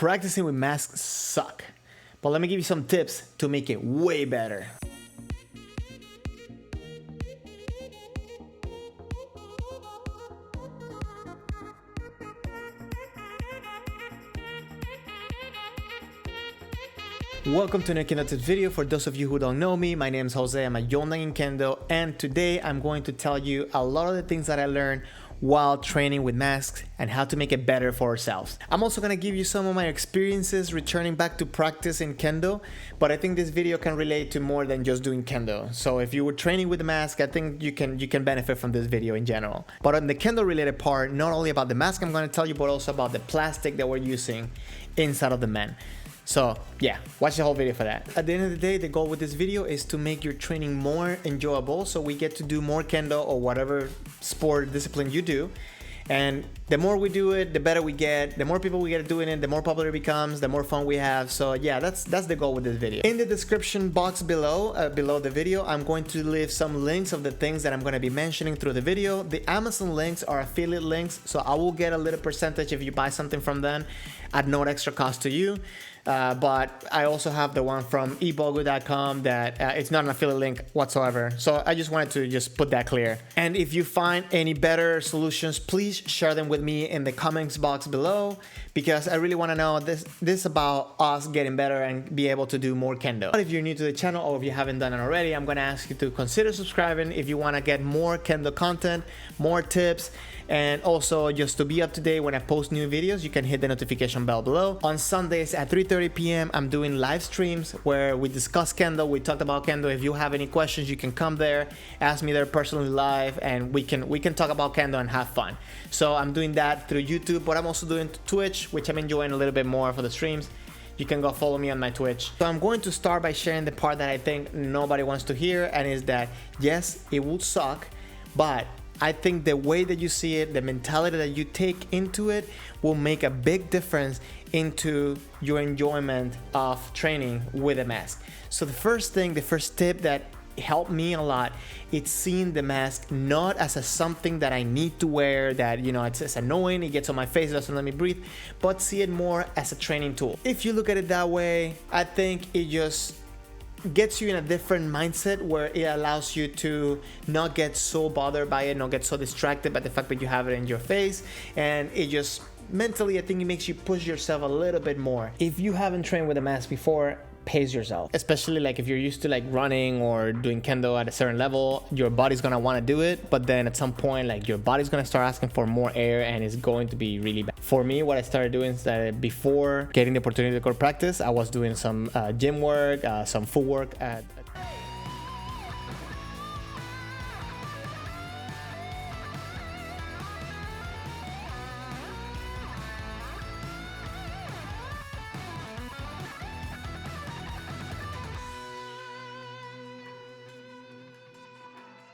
Practicing with masks suck, but let me give you some tips to make it way better. Welcome to a Kendo Tips video. For those of you who don't know me, my name is Jose. I'm a Yondan in Kendo, and today I'm going to tell you a lot of the things that I learned while training with masks and how to make it better for ourselves. I'm also going to give you some of my experiences returning back to practice in Kendo, but I think this video can relate to more than just doing Kendo. So if you were training with the mask, I think you can benefit from this video in general. But on the Kendo related part, not only about the mask I'm going to tell you, but also about the plastic that we're using inside of the mat. So yeah, watch the whole video for that. At the end of the day, the goal with this video is to make your training more enjoyable so we get to do more Kendo or whatever sport discipline you do. And the more we do it, the better we get. The more people we get doing it, the more popular it becomes, the more fun we have. So yeah, that's the goal with this video. In the description box below the video, I'm going to leave some links of the things that I'm going to be mentioning through the video. The Amazon links are affiliate links, so I will get a little percentage if you buy something from them at no extra cost to you. But I also have the one from E-bogu.com that it's not an affiliate link whatsoever. So I just wanted to just put that clear. And if you find any better solutions, please share them with me in the comments box below, because I really want to know this about us getting better and be able to do more Kendo. But if you're new to the channel or if you haven't done it already, I'm going to ask you to consider subscribing if you want to get more Kendo content, more tips, and also just to be up to date when I post new videos. You can hit the notification bell below. On Sundays at 3:30 p.m. I'm doing live streams where we discuss Kendo. We talked about Kendo. If you have any questions, you can come there, ask me there personally live, and we can talk about Kendo and have fun. So I'm doing that through YouTube, but I'm also doing Twitch, which I'm enjoying a little bit more for the streams. You can go follow me on my Twitch. So I'm going to start by sharing the part that I think nobody wants to hear, and is that yes, it would suck, but I think the way that you see it, the mentality that you take into it will make a big difference into your enjoyment of training with a mask. So the first tip that helped me a lot, it's seeing the mask not as something that I need to wear, that, you know, it's annoying, it gets on my face, it doesn't let me breathe, but see it more as a training tool. If you look at it that way, I think it just gets you in a different mindset where it allows you to not get so bothered by it, not get so distracted by the fact that you have it in your face, and it just mentally, I think it makes you push yourself a little bit more. If you haven't trained with a mask before, pace yourself, especially like if you're used to like running or doing Kendo at a certain level, your body's gonna want to do it, but then at some point like your body's gonna start asking for more air and it's going to be really bad. For me, what I started doing is that before getting the opportunity to go to practice, I was doing some gym work, some foot work at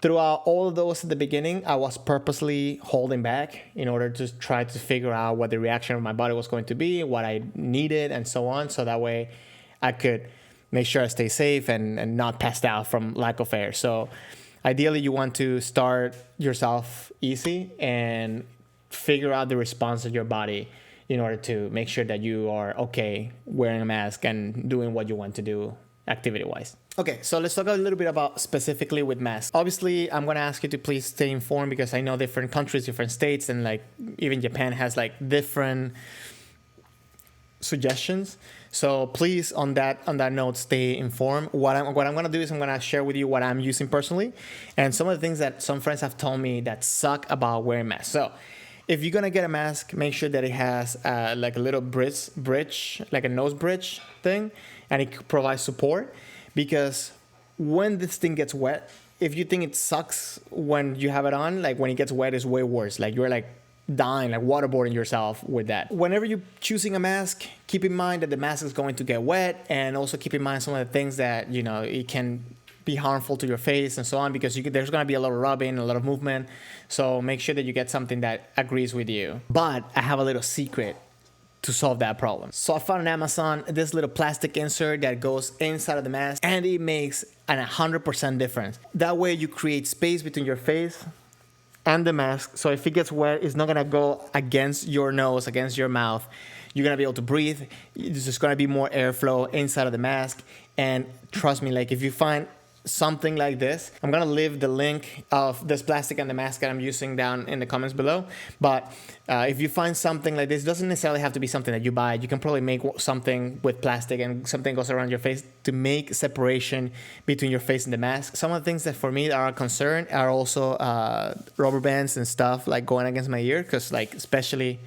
Throughout all of those at the beginning, I was purposely holding back in order to try to figure out what the reaction of my body was going to be, what I needed, and so on. So that way I could make sure I stay safe and not passed out from lack of air. So ideally you want to start yourself easy and figure out the response of your body in order to make sure that you are okay wearing a mask and doing what you want to do activity-wise. Okay, so let's talk a little bit about specifically with masks. Obviously, I'm going to ask you to please stay informed, because I know different countries, different states, and like even Japan has like different suggestions. So please, on that note, stay informed. What I'm going to do is I'm going to share with you what I'm using personally and some of the things that some friends have told me that suck about wearing masks. So if you're going to get a mask, make sure that it has like a little bridge, like a nose bridge thing, and it provides support. Because when this thing gets wet, if you think it sucks when you have it on, like when it gets wet, it's way worse. Like you're like dying, like waterboarding yourself with that. Whenever you're choosing a mask, keep in mind that the mask is going to get wet, and also keep in mind some of the things that, you know, it can be harmful to your face and so on, because there's going to be a lot of rubbing, a lot of movement. So make sure that you get something that agrees with you. But I have a little secret to solve that problem. So I found on Amazon this little plastic insert that goes inside of the mask, and it makes an 100% difference. That way you create space between your face and the mask. So if it gets wet, it's not gonna go against your nose, against your mouth. You're gonna be able to breathe. There's just gonna be more airflow inside of the mask. And trust me, like if you find something like this, I'm gonna leave the link of this plastic and the mask that I'm using down in the comments below. But if you find something like this, it doesn't necessarily have to be something that you buy. You can probably make something with plastic and something goes around your face to make separation between your face and the mask. Some of the things that for me are a concern are also rubber bands and stuff like going against my ear, because like especially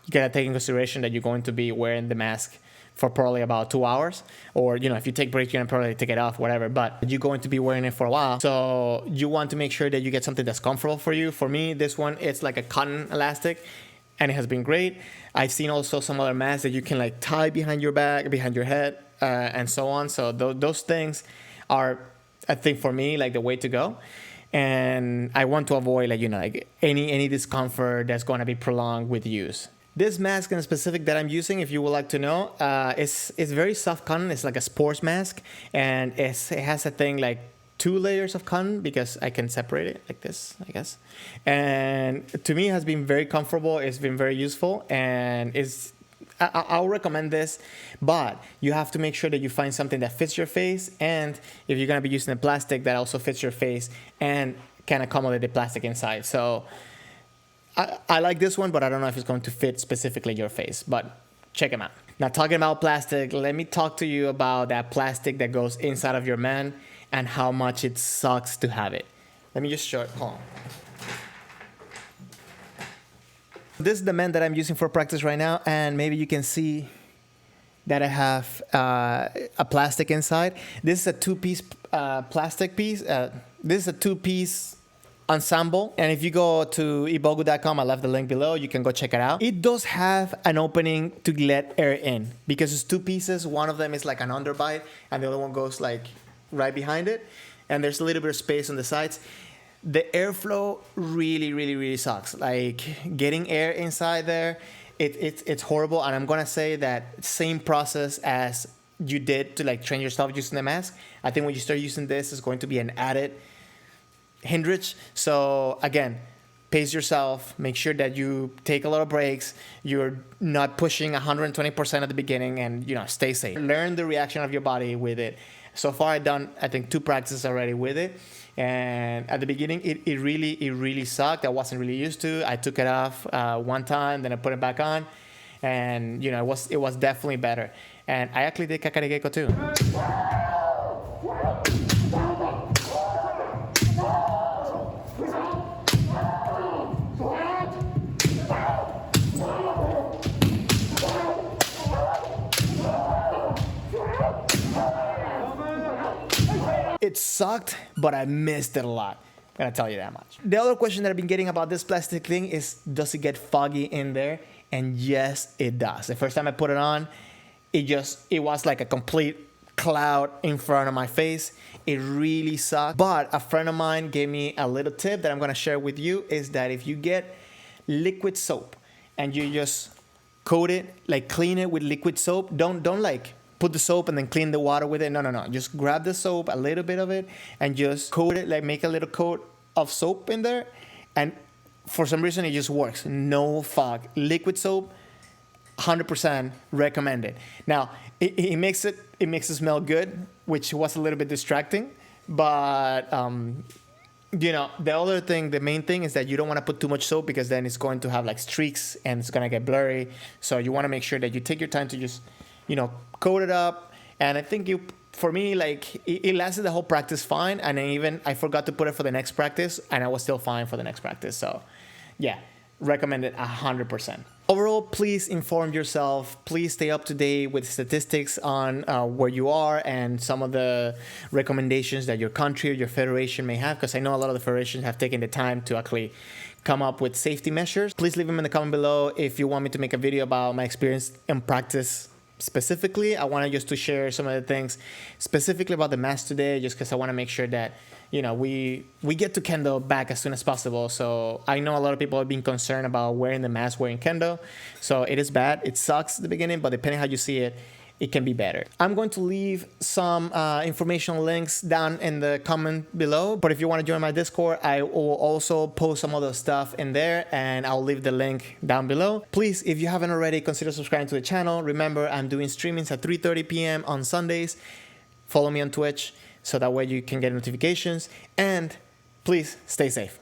you gotta take in consideration that you're going to be wearing the mask for probably about 2 hours, or if you take breaks, you're gonna probably take it off, whatever, but you're going to be wearing it for a while, so you want to make sure that you get something that's comfortable for you. For me, this one, it's like a cotton elastic, and it has been great. I've seen also some other masks that you can like tie behind your back, behind your head, and so on. So those things are, I think, for me, like the way to go. And I want to avoid like any discomfort that's going to be prolonged with use. This mask in specific that I'm using, if you would like to know, it's very soft cotton. It's like a sports mask, and it has a thing like 2 layers of cotton, because I can separate it like this, I guess. And to me, it has been very comfortable. It's been very useful, and I'll recommend this, but you have to make sure that you find something that fits your face, and if you're gonna be using a plastic that also fits your face and can accommodate the plastic inside. So I like this one, but I don't know if it's going to fit specifically your face, but check them out. Now, talking about plastic, let me talk to you about that plastic that goes inside of your man and how much it sucks to have it. Let me just show it. Hold on. This is the man that I'm using for practice right now, and maybe you can see that I have a plastic inside. This is a 2-piece plastic piece. This is a 2-piece ensemble, and if you go to E-bogu.com, I left the link below, you can go check it out. It does have an opening to let air in, because it's 2 pieces. One of them is like an underbite, and the other one goes like right behind it, and there's a little bit of space on the sides. The airflow really sucks. Like getting air inside there, it's horrible. And I'm gonna say that same process as you did to like train yourself using the mask, I think when you start using this, it's going to be an added hindrance. So again, pace yourself, make sure that you take a lot of breaks, you're not pushing 120% at the beginning, and stay safe. Learn the reaction of your body with it. So far I've done, I think, 2 practices already with it, and at the beginning it really sucked. I wasn't really used to. I took it off one time, then I put it back on, and it was definitely better. And I actually did kakarigeko too. It sucked, but I missed it a lot. I'm gonna tell you that much. The other question that I've been getting about this plastic thing is, does it get foggy in there? And yes, it does. The first time I put it on, it was like a complete cloud in front of my face. It really sucked. But a friend of mine gave me a little tip that I'm gonna share with you, is that if you get liquid soap and you just coat it, like clean it with liquid soap, don't like put the soap and then clean the water with it. No. Just grab the soap, a little bit of it, and just coat it, like make a little coat of soap in there. And for some reason, it just works. No fog. Liquid soap, 100% recommended. Now, it makes it smell good, which was a little bit distracting. But, the other thing, the main thing is that you don't want to put too much soap, because then it's going to have like streaks and it's going to get blurry. So you want to make sure that you take your time to just coat it up. And I think for me, like it lasted the whole practice fine, and I forgot to put it for the next practice, and I was still fine for the next practice. So yeah, recommend it 100%. Overall, please inform yourself. Please stay up to date with statistics on where you are and some of the recommendations that your country or your federation may have, because I know a lot of the federations have taken the time to actually come up with safety measures. Please leave them in the comment below if you want me to make a video about my experience in practice. Specifically, I wanted just to share some of the things specifically about the mask today, just because I want to make sure that we get to Kendo back as soon as possible. So I know a lot of people have been concerned about wearing the mask wearing Kendo. So it is bad. It sucks at the beginning, but depending how you see it, it can be better. I'm going to leave some informational links down in the comment below, but if you want to join my Discord, I will also post some other stuff in there, and I'll leave the link down below. Please, if you haven't already, consider subscribing to the channel. Remember, I'm doing streamings at 3:30 p.m. on Sundays. Follow me on Twitch so that way you can get notifications, and please stay safe.